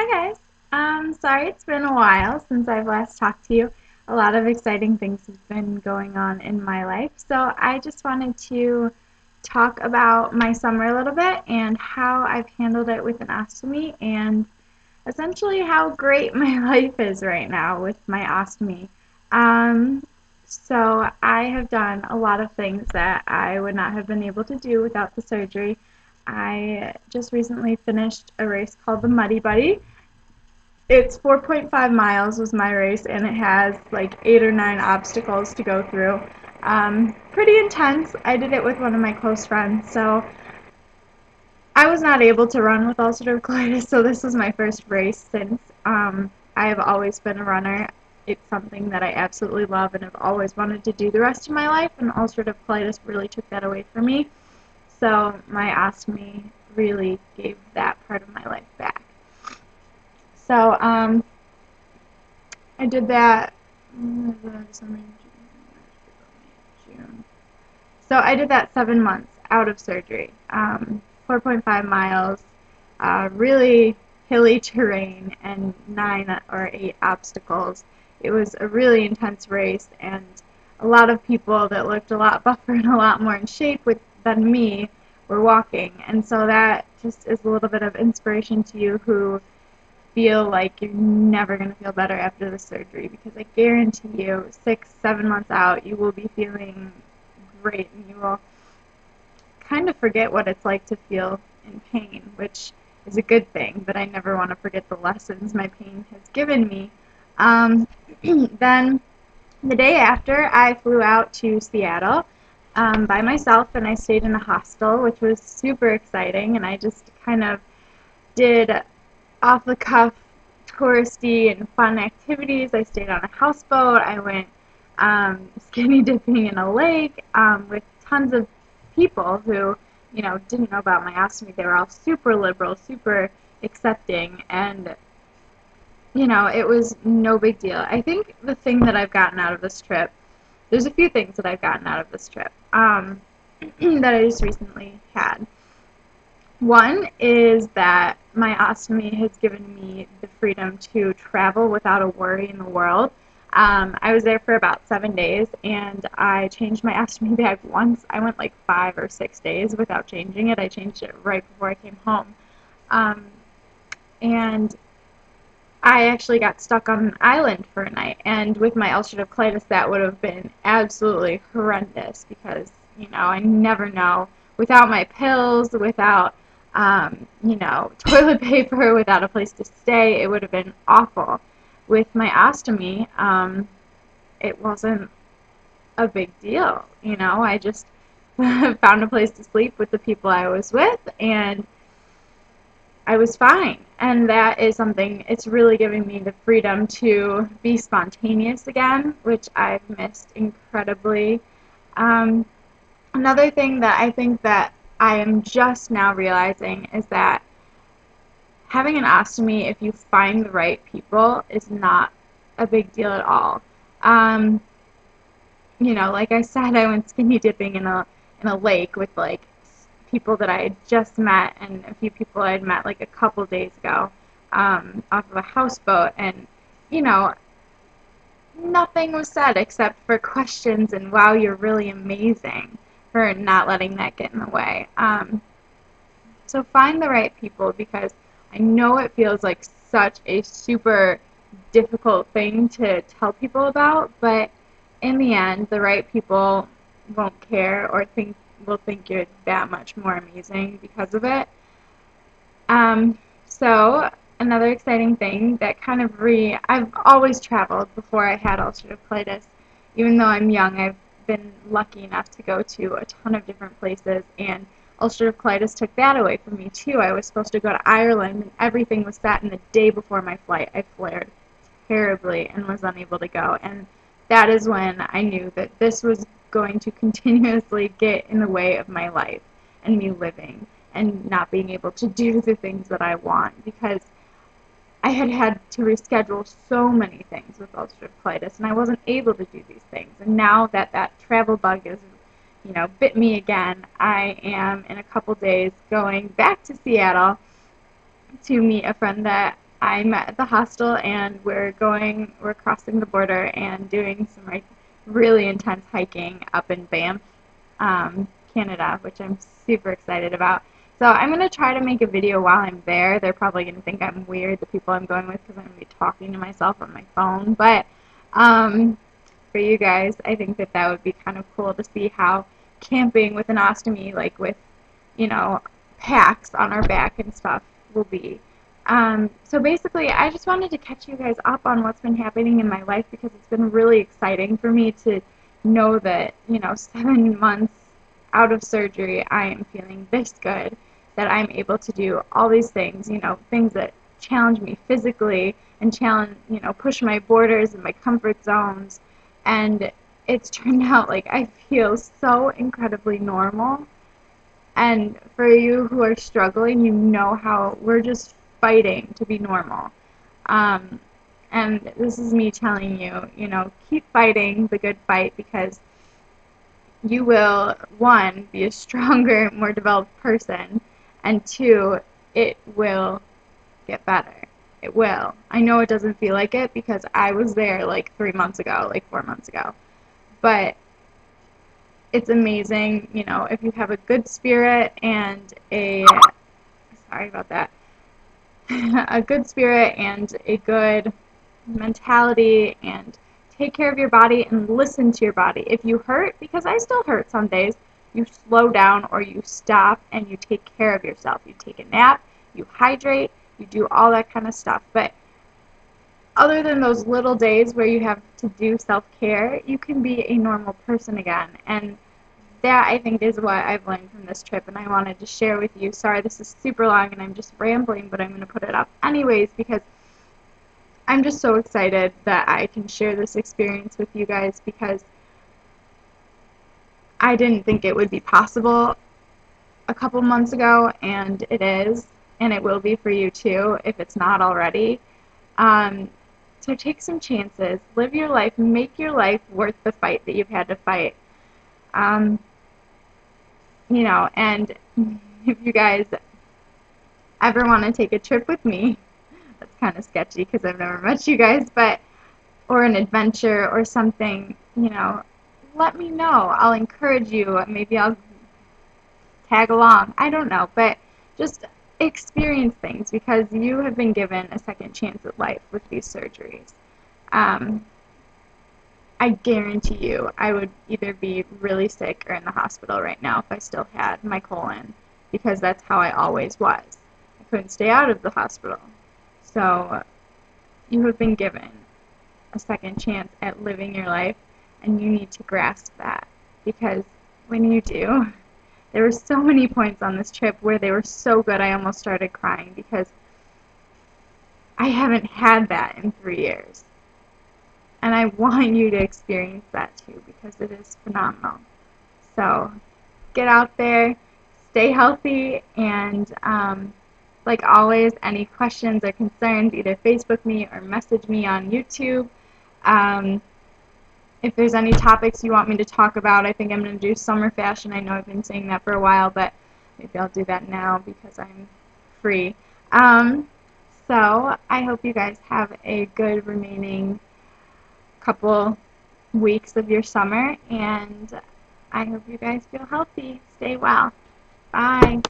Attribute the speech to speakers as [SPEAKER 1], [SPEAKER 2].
[SPEAKER 1] Hi guys. Sorry it's been a while since I've last talked to you. A lot of exciting things have been going on in my life, so I just wanted to talk about my summer a little bit and how I've handled it with an ostomy and essentially how great my life is right now with my ostomy. Um, so I have done a lot of things that I would not have been able to do without the surgery. I just recently finished a race called the Muddy Buddy. It's 4.5 miles was my race, and it has like 8 or 9 obstacles to go through. Pretty intense. I did it with one of my close friends, so I was not able to run with ulcerative colitis, so this was my first race since I have always been a runner. It's something that I absolutely love and have always wanted to do the rest of my life, and ulcerative colitis really took that away from me. So my ostomy really gave that part of my life back. So I did that. June. So I did that 7 months out of surgery. 4.5 miles, really hilly terrain, and 9 or 8 obstacles. It was a really intense race, and a lot of people that looked a lot buffer and a lot more in shape than me were walking. And so that just is a little bit of inspiration to you who feel like you're never going to feel better after the surgery, because I guarantee you 6, 7 months out you will be feeling great, and you will kind of forget what it's like to feel in pain, which is a good thing, but I never want to forget the lessons my pain has given me. Then the day after, I flew out to Seattle by myself, and I stayed in a hostel, which was super exciting, and I just kind of did off the cuff touristy and fun activities. I stayed on a houseboat. I went skinny dipping in a lake with tons of people who, didn't know about my ostomy. They were all super liberal, super accepting, and it was no big deal. I think the thing that I've gotten out of this trip, there's a few things that I've gotten out of this trip that I just recently had. One is that my ostomy has given me the freedom to travel without a worry in the world. I was there for about 7 days, and I changed my ostomy bag once. I went like 5 or 6 days without changing it. I changed it right before I came home. And I actually got stuck on an island for a night, and with my ulcerative colitis, that would have been absolutely horrendous because, I never know. Without my pills, without, toilet paper, without a place to stay, it would have been awful. With my ostomy, it wasn't a big deal. I just found a place to sleep with the people I was with, and I was fine. And that is something, it's really giving me the freedom to be spontaneous again, which I've missed incredibly. Another thing that I think that I am just now realizing is that having an ostomy, if you find the right people, is not a big deal at all. Like I said, I went skinny dipping in a lake with like people that I had just met and a few people I had met like a couple days ago off of a houseboat, and you know nothing was said except for questions and wow, you're really amazing, for not letting that get in the way. So find the right people, because I know it feels like such a super difficult thing to tell people about, but in the end, the right people won't care or will think you're that much more amazing because of it. So another exciting thing that I've always traveled before I had ulcerative colitis. Even though I'm young, I've been lucky enough to go to a ton of different places, and ulcerative colitis took that away from me too. I was supposed to go to Ireland, and everything was set, and the day before my flight, I flared terribly and was unable to go. And that is when I knew that this was going to continuously get in the way of my life and me living and not being able to do the things that I want, because I had to reschedule so many things with ulcerative colitis, and I wasn't able to do these things. And now that that travel bug is, bit me again, I am in a couple days going back to Seattle to meet a friend that I'm at the hostel and we're crossing the border and doing some like really intense hiking up in Banff, Canada, which I'm super excited about. So I'm going to try to make a video while I'm there. They're probably going to think I'm weird, the people I'm going with, because I'm going to be talking to myself on my phone. But for you guys, I think that that would be kind of cool to see how camping with an ostomy, like with, you know, packs on our back and stuff, will be. So basically, I just wanted to catch you guys up on what's been happening in my life because it's been really exciting for me to know that, you know, 7 months out of surgery, I am feeling this good, that I'm able to do all these things, you know, things that challenge me physically and challenge, you know, push my borders and my comfort zones. And it's turned out like I feel so incredibly normal. And for you who are struggling, you know how we're just fighting to be normal. Um, and this is me telling you, you know, keep fighting the good fight because you will, one, be a stronger, more developed person, and two, it will get better. It will. I know it doesn't feel like it because I was there like 3 months ago, like 4 months ago. But it's amazing, you know, if you have a good spirit and sorry about that, a good spirit and a good mentality and take care of your body and listen to your body. If you hurt, because I still hurt some days, you slow down or you stop and you take care of yourself. You take a nap, you hydrate, you do all that kind of stuff. But other than those little days where you have to do self-care, you can be a normal person again. And that, I think, is what I've learned from this trip, and I wanted to share with you. Sorry, this is super long and I'm just rambling, but I'm going to put it up anyways because I'm just so excited that I can share this experience with you guys because I didn't think it would be possible a couple months ago, and it is, and it will be for you too if it's not already. So take some chances, live your life, make your life worth the fight that you've had to fight. You know, and if you guys ever want to take a trip with me, that's kind of sketchy because I've never met you guys, but or an adventure or something, you know, let me know. I'll encourage you. Maybe I'll tag along. I don't know, but just experience things because you have been given a second chance at life with these surgeries. I guarantee you I would either be really sick or in the hospital right now if I still had my colon because that's how I always was. I couldn't stay out of the hospital. So you have been given a second chance at living your life, and you need to grasp that because when you do, there were so many points on this trip where they were so good I almost started crying because I haven't had that in 3 years. And I want you to experience that too because it is phenomenal. So get out there, stay healthy, and like always, any questions or concerns, either Facebook me or message me on YouTube. If there's any topics you want me to talk about, I think I'm going to do summer fashion. I know I've been saying that for a while, but maybe I'll do that now because I'm free. So I hope you guys have a good remaining couple weeks of your summer, and I hope you guys feel healthy. Stay well. Bye.